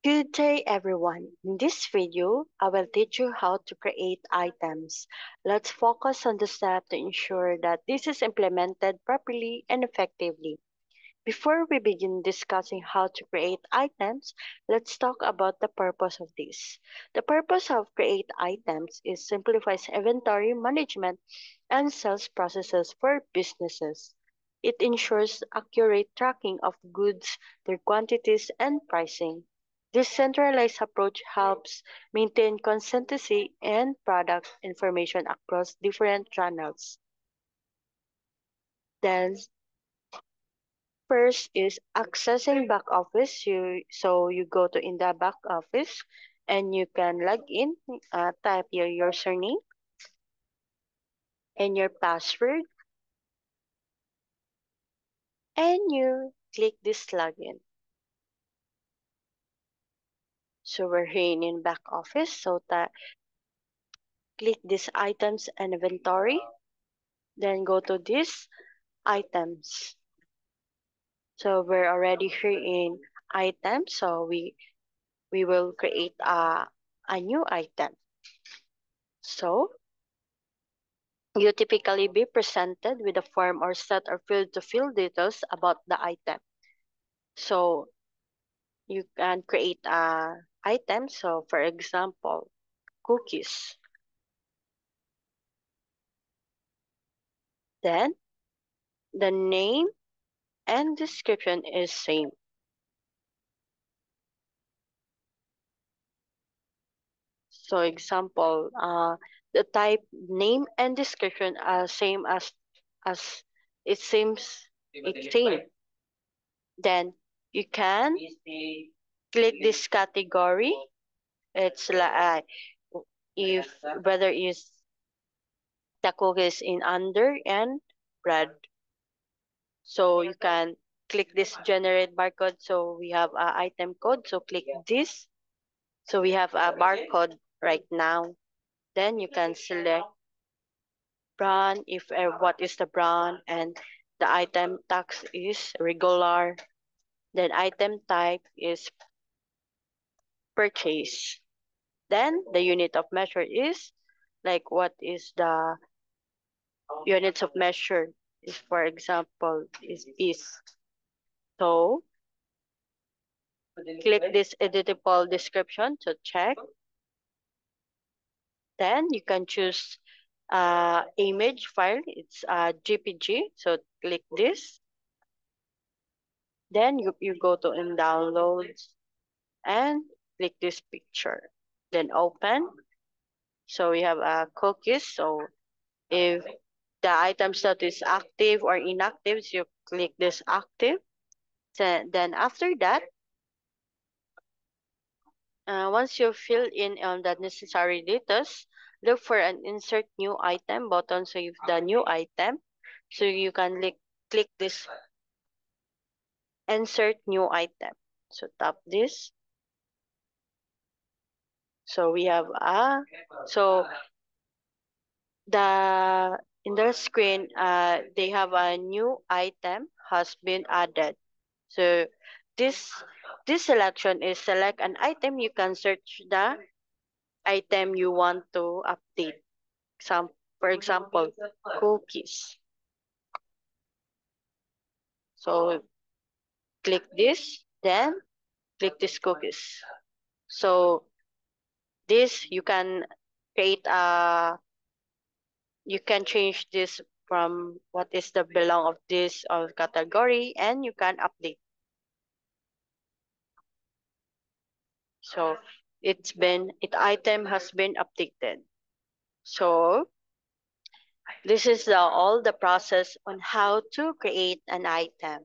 Good day everyone. In this video, I will teach you how to create items. Let's focus on the step to ensure that this is implemented properly and effectively. Before we begin discussing how to create items, let's talk about the purpose of this. The purpose of create items is simplifies inventory management and sales processes for businesses. It ensures accurate tracking of goods, their quantities, and pricing. This centralized approach helps maintain consistency and product information across different channels. Then first is accessing back office. So you go to in the back office and you can log in, type your username and your password, and you click this login. So we're here in back office. So that click this items and inventory, then go to this items. So we're already here in items. So we will create a new item. So you typically be presented with a form or set or field to fill details about the item. So you can create a item. So for example, cookies. Then the name and description is same. So example, the type name and description are same as it seems it's same. Then you can click this category. It's like if whether is the cookies in under and bread. So you can click this generate barcode. So we have a item code. So click this. So we have a barcode right now. Then you can select brand if what is the brand, and the item tax is regular. Then item type is purchase. Then the unit of measure is like what is the units of measure is, for example, is piece. So click this editable description to check. Then you can choose image file. It's JPG. So click this. Then you go to in downloads and click this picture. Then open. So we have cookies. So if the item status is active or inactive, so you click this active. Then after that, once you fill in on the necessary data, look for an insert new item button. So if the new item, so you can click this insert new item. So tap this. So we have so the in the screen, they have a new item has been added. So this this selection is select an item. You can search the item you want to update. For example, cookies. So click this, then click this cookies. So this you can create you can change this from what is the belong of this of category, and you can update. So it item has been updated. So this is all the process on how to create an item.